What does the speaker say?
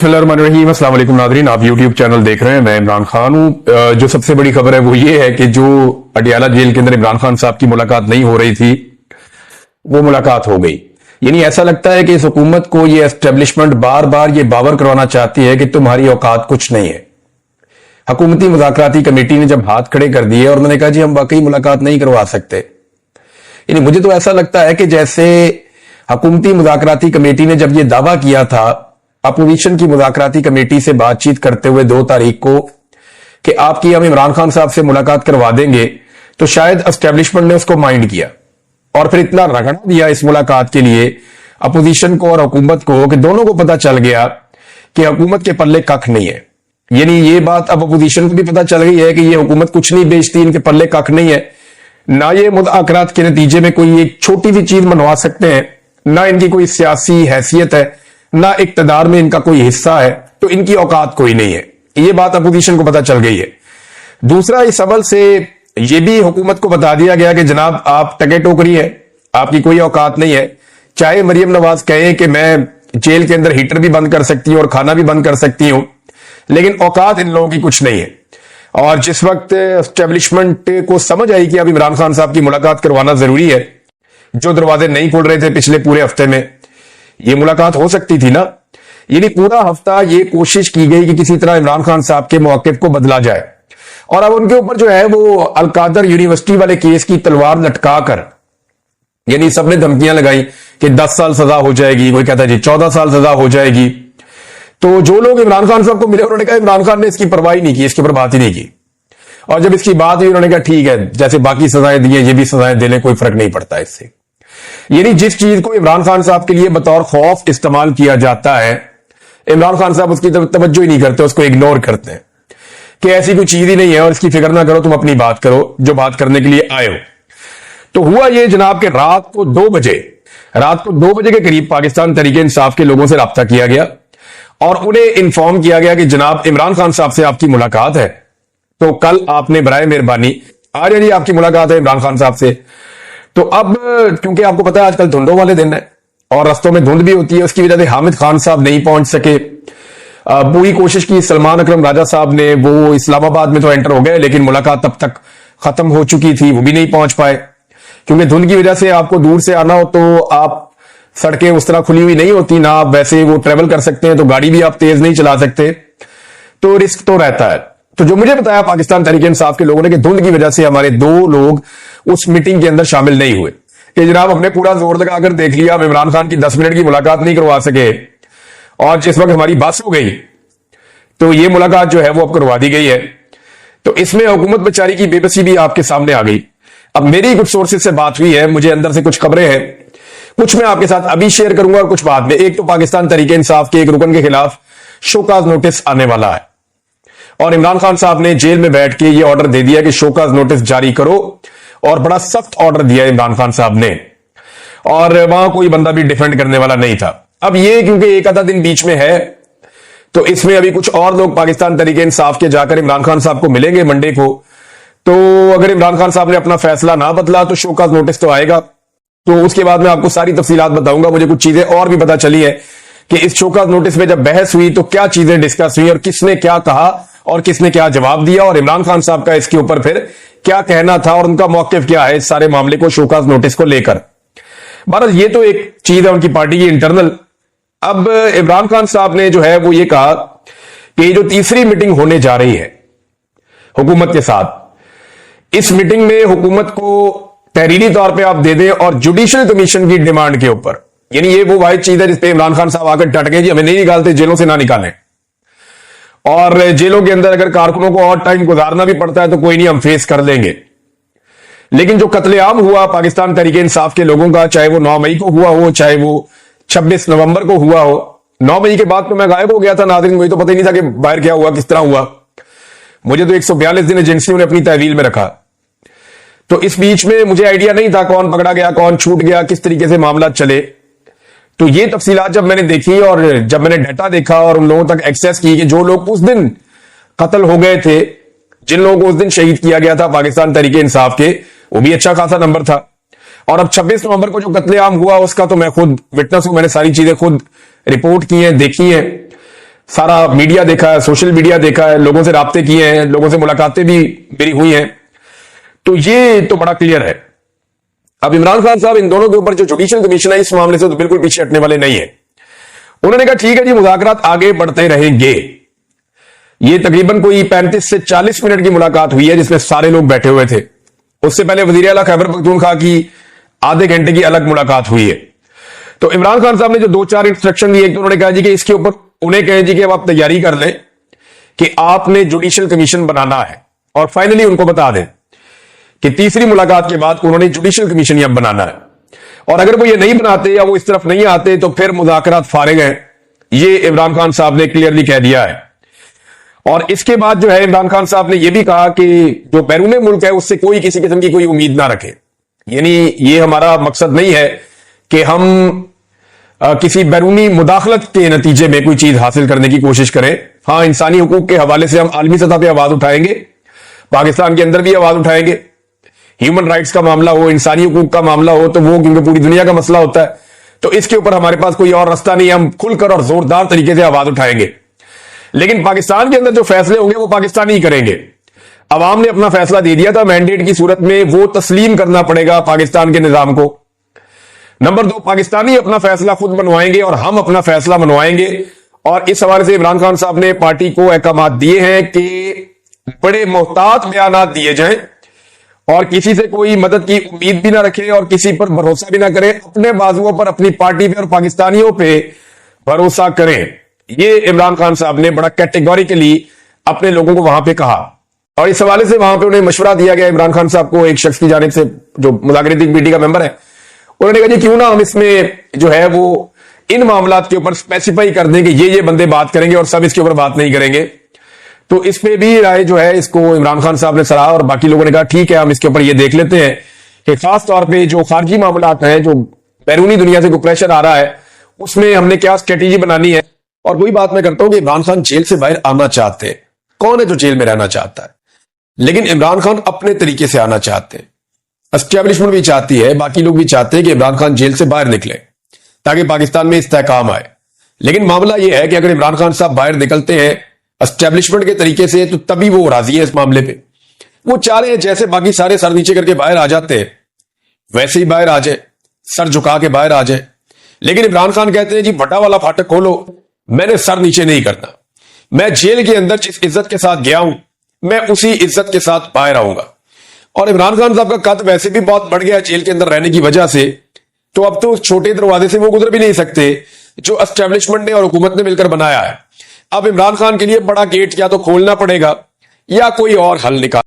बिस्मिल्लाहिर्रहमानिर्रहीम। अस्सलाम वालेकुम नाज़रीन, आप यूट्यूब चैनल देख रहे हैं। मैं इमरान खान हूं। जो सबसे बड़ी खबर है वो ये है कि जो अडियाला जेल के अंदर इमरान खान साहब की मुलाकात नहीं हो रही थी, वो मुलाकात हो गई। यानी ऐसा लगता है कि इस हुकूमत को ये एस्टेब्लिशमेंट बार बार ये बावर करवाना चाहती है कि तुम्हारी औकात कुछ नहीं है। हुकूमती मुज़ाकराती कमेटी ने जब हाथ खड़े कर दिए और उन्होंने कहा जी हम वाकई मुलाकात नहीं करवा सकते, यानी मुझे तो ऐसा लगता है कि जैसे हुकूमती मुज़ाकराती कमेटी ने जब ये दावा किया था अपोजिशन की मुज़ाकराती कमेटी से बातचीत करते हुए 2 तारीख को कि आपकी हम इमरान खान साहब से मुलाकात करवा देंगे, तो शायद एस्टेब्लिशमेंट ने उसको माइंड किया और फिर इतना रगड़ा दिया इस मुलाकात के लिए अपोजिशन को और हुकूमत को कि दोनों को पता चल गया कि हुकूमत के पल्ले कख नहीं है। यानी ये बात अब अपोजिशन को भी पता चल गई है कि ये हुकूमत कुछ नहीं बेचती, इनके पल्ले कख नहीं है, ना ये मुज़ाकरात के नतीजे में कोई एक छोटी सी चीज मनवा सकते हैं, ना इनकी कोई सियासी हैसियत है, ना इक्तदार में इनका कोई हिस्सा है, तो इनकी औकात कोई नहीं है। ये बात अपोजिशन को पता चल गई है। दूसरा, इस अमल से यह भी हुकूमत को बता दिया गया कि जनाब आप टके टोकरी है, आपकी कोई औकात नहीं है। चाहे मरियम नवाज कहे कि मैं जेल के अंदर हीटर भी बंद कर सकती हूं और खाना भी बंद कर सकती हूं, लेकिन औकात इन लोगों की कुछ नहीं है। और जिस वक्त एस्टेब्लिशमेंट को समझ आई कि अब इमरान खान साहब की मुलाकात करवाना जरूरी है, जो दरवाजे नहीं खुल रहे थे पिछले पूरे हफ्ते में, ये मुलाकात हो सकती थी ना। यानी पूरा हफ्ता ये कोशिश की गई कि किसी तरह इमरान खान साहब के मौक़िफ़ को बदला जाए, और अब उनके ऊपर जो है वो अलकादर यूनिवर्सिटी वाले केस की तलवार लटका कर, यानी सबने धमकियां लगाई कि 10 साल सजा हो जाएगी, कोई कहता है जी 14 साल सजा हो जाएगी। तो जो लोग इमरान खान साहब को मिले उन्होंने कहा इमरान खान ने इसकी परवाह ही नहीं की, इसके ऊपर बात ही नहीं की, और जब इसकी बात हुई उन्होंने कहा ठीक है, जैसे बाकी सजाएं दी ये भी सजाएं दे लें, कोई फर्क नहीं पड़ता इससे। यानी जिस चीज को इमरान खान साहब के लिए बतौर खौफ इस्तेमाल किया जाता है, इमरान खान साहब उसकी तवज्जो ही नहीं करते, उसको इग्नोर करते हैं कि ऐसी कोई चीज ही नहीं है और इसकी फिक्र ना करो, तुम अपनी बात करो जो बात करने के लिए आए हो। तो हुआ ये जनाब के रात को 2 बजे के करीब पाकिस्तान तहरीके इंसाफ के लोगों से राब्ता किया गया और उन्हें इन्फॉर्म किया गया कि जनाब इमरान खान साहब से आपकी मुलाकात है, तो कल आपने बराए मेहरबानी आ जाइए, आपकी मुलाकात है इमरान खान साहब से। तो अब क्योंकि आपको पता है आजकल धुंधों वाले दिन है और रस्तों में धुंध भी होती है, उसकी वजह से हामिद खान साहब नहीं पहुंच सके। पूरी कोशिश की सलमान अकरम राजा साहब ने, वो इस्लामाबाद में तो एंटर हो गए लेकिन मुलाकात तब तक खत्म हो चुकी थी, वो भी नहीं पहुंच पाए क्योंकि धुंध की वजह से आपको दूर से आना हो तो आप सड़कें उस तरह खुली हुई नहीं होती ना, आप वैसे वो ट्रेवल कर सकते हैं, तो गाड़ी भी आप तेज नहीं चला सकते, तो रिस्क तो रहता है। तो जो मुझे बताया पाकिस्तान तहरीके इंसाफ के लोगों ने कि धुंध की वजह से हमारे 2 लोग उस मीटिंग के अंदर शामिल नहीं हुए कि जनाब हमने पूरा जोर लगाकर देख लिया, हम इमरान खान की 10 मिनट की मुलाकात नहीं करवा सके, और जिस वक्त हमारी बस हो गई तो ये मुलाकात जो है वो अब करवा दी गई है। तो इसमें हुकूमत बेचारी की बेबसी भी आपके सामने आ गई। अब मेरी कुछ सोर्सेज से बात हुई है, मुझे अंदर से कुछ खबरें हैं, कुछ मैं आपके साथ अभी शेयर करूंगा और कुछ बाद में। एक तो पाकिस्तान तहरीके इंसाफ के एक रुकन के खिलाफ शोकाज नोटिस आने वाला है और इमरान खान साहब ने जेल में बैठ के ये ऑर्डर दे दिया कि शोकाज नोटिस जारी करो, और बड़ा सख्त ऑर्डर दिया इमरान खान साहब ने, और वहां कोई बंदा भी डिफेंड करने वाला नहीं था। अब ये क्योंकि एक आधा दिन बीच में है, तो इसमें अभी कुछ और लोग पाकिस्तान तहरीके इंसाफ के जाकर इमरान खान साहब को मिलेंगे मंडे को। तो अगर इमरान खान साहब ने अपना फैसला ना बदला तो शोकाज नोटिस तो आएगा। तो उसके बाद मैं आपको सारी तफसीलात बताऊंगा। मुझे कुछ चीजें और भी पता चली है कि इस शोकाज नोटिस में जब बहस हुई तो क्या चीजें डिस्कस हुई और किसने क्या कहा और किसने क्या जवाब दिया, और इमरान खान साहब का इसके ऊपर फिर क्या कहना था और उनका मौक़िफ़ क्या है इस सारे मामले को शोकाज नोटिस को लेकर। बहरहाल ये तो एक चीज है उनकी पार्टी की इंटरनल। अब इमरान खान साहब ने जो है वो ये कहा कि ये जो तीसरी मीटिंग होने जा रही है हुकूमत के साथ, इस मीटिंग में हुकूमत को तहरीरी तौर पे आप दे दें और जुडिशल कमीशन की डिमांड के ऊपर, यानी ये वो वाहिद चीज है जिसपे इमरान खान साहब आकर डट गए जी हमें नहीं निकालते, जेलों से ना निकालें, और जेलों के अंदर अगर कारकुनों को और टाइम गुजारना भी पड़ता है तो कोई नहीं, हम फेस कर लेंगे। लेकिन जो कत्लेआम हुआ पाकिस्तान तहरीके इंसाफ के लोगों का, चाहे वो 9 मई को हुआ हो, चाहे वो 26 नवंबर को हुआ हो, 9 मई के बाद तो मैं गायब हो गया था नाज़रीन, मुझे तो पता ही नहीं था कि बाहर क्या हुआ, किस तरह हुआ। मुझे तो 142 दिन एजेंसियों ने अपनी तहवील में रखा, तो इस बीच में मुझे आइडिया नहीं था कौन पकड़ा गया, कौन छूट गया, किस तरीके से मामला चले। तो ये तफसीलात जब मैंने देखी और जब मैंने डाटा देखा और उन लोगों तक एक्सेस की कि जो लोग उस दिन कत्ल हो गए थे, जिन लोगों को उस दिन शहीद किया गया था पाकिस्तान तहरीके इंसाफ के, वो भी अच्छा खासा नंबर था। और अब 26 नवंबर को जो कत्लेआम हुआ उसका तो मैं खुद विटनेस हूं, मैंने सारी चीजें खुद रिपोर्ट की हैं, देखी हैं। सारा मीडिया देखा है, सोशल मीडिया देखा है, लोगों से राब्ते किए हैं, लोगों से मुलाकातें भी मेरी हुई हैं, तो ये तो बड़ा क्लियर है। अब इमरान खान साहब इन दोनों के ऊपर जो जुडिशियल कमीशन है इस मामले से तो बिल्कुल पीछे हटने वाले नहीं है। उन्होंने कहा ठीक है जी, मुज़ाकरात आगे बढ़ते रहेंगे। ये तकरीबन कोई 35 से 40 मिनट की मुलाकात हुई है जिसमें सारे लोग बैठे हुए थे। उससे पहले वजीर आला खैबर पख्तूनख्वा की आधे घंटे की अलग मुलाकात हुई है। तो इमरान खान साहब ने जो 2-4 इंस्ट्रक्शन दिए, तो उन्होंने कहा जी कि इसके ऊपर उन्हें कहें जी कि अब आप तैयारी कर लें कि आपने जुडिशियल कमीशन बनाना है, और फाइनली उनको बता दें कि तीसरी मुलाकात के बाद उन्होंने जुडिशियल कमीशन यहां बनाना है, और अगर वो ये नहीं बनाते या वो इस तरफ नहीं आते तो फिर मुज़ाकरात फारिग हैं। ये इमरान खान साहब ने क्लियरली कह दिया है। और इसके बाद जो है इमरान खान साहब ने यह भी कहा कि जो बैरून मुल्क है उससे कोई किसी किस्म की कोई उम्मीद ना रखे। यानी ये हमारा मकसद नहीं है कि हम किसी बैरूनी मुदाखलत के नतीजे में कोई चीज हासिल करने की कोशिश करें। हाँ, इंसानी हुकूक के हवाले से हम आलमी सतह पर आवाज उठाएंगे, पाकिस्तान के अंदर भी आवाज उठाएंगे। ह्यूमन राइट्स का मामला हो, इंसानी हुकूक का मामला हो, तो वो क्योंकि पूरी दुनिया का मसला होता है, तो इसके ऊपर हमारे पास कोई और रास्ता नहीं है, हम खुलकर और जोरदार तरीके से आवाज उठाएंगे। लेकिन पाकिस्तान के अंदर जो फैसले होंगे वो पाकिस्तानी ही करेंगे। अवाम ने अपना फैसला दे दिया था, मैंडेट की सूरत में वो तस्लीम करना पड़ेगा पाकिस्तान के निजाम को। नंबर 2, पाकिस्तानी अपना फैसला खुद मनवाएंगे और हम अपना फैसला मनवाएंगे। और इस हवाले से इमरान खान साहब ने पार्टी को अहकामात दिए हैं कि बड़े मोहतात बयानात दिए जाएं और किसी से कोई मदद की उम्मीद भी ना रखें और किसी पर भरोसा भी ना करें। अपने बाजुओं पर, अपनी पार्टी पे और पाकिस्तानियों पे भरोसा करें। ये इमरान खान साहब ने बड़ा कैटेगोरिकली अपने लोगों को वहां पे कहा। और इस हवाले से वहां पे उन्हें मशवरा दिया गया इमरान खान साहब को, एक शख्स की जानिब से जो मुज़ाकराती कमेटी का मेंबर है। उन्होंने कहा जी क्यों ना हम इसमें जो है वो इन मामलात के ऊपर स्पेसिफाई कर दें कि ये बंदे बात करेंगे और सब इसके ऊपर बात नहीं करेंगे। तो इस पे भी राय जो है इसको इमरान खान साहब ने सराहा और बाकी लोगों ने कहा ठीक है, हम इसके ऊपर ये देख लेते हैं कि खास तौर पे जो खारजी मामलात हैं, जो बैरूनी दुनिया से कोई प्रेशर आ रहा है, उसमें हमने क्या स्ट्रेटेजी बनानी है। और वही बात मैं करता हूं कि इमरान खान जेल से बाहर आना चाहते हैं। कौन है जो जेल में रहना चाहता है? लेकिन इमरान खान अपने तरीके से आना चाहते हैं। एस्टेब्लिशमेंट भी चाहती है, बाकी लोग भी चाहते हैं कि इमरान खान जेल से बाहर निकले ताकि पाकिस्तान में इस्तेहकाम आए। लेकिन मामला यह है कि अगर इमरान खान साहब बाहर निकलते हैं एस्टेब्लिशमेंट के तरीके से, तो तभी वो राजी है इस मामले पे। वो चाह रहे हैं जैसे बाकी सारे सर नीचे करके बाहर आ जाते हैं वैसे ही बाहर आ जाए, सर झुका के बाहर आ जाए। लेकिन इमरान खान कहते हैं जी बड़ा वाला फाटक खोलो, मैंने सर नीचे नहीं करना। मैं जेल के अंदर जिस इज्जत के साथ गया हूं मैं उसी इज्जत के साथ बाहर आऊंगा। और इमरान खान साहब का कद वैसे भी बहुत बढ़ गया जेल के अंदर रहने की वजह से, तो अब तो उस छोटे दरवाजे से वो गुजर भी नहीं सकते जो एस्टेब्लिशमेंट ने और हुकूमत ने मिलकर बनाया है। अब इमरान खान के लिए बड़ा गेट या तो खोलना पड़ेगा या कोई और हल निकाल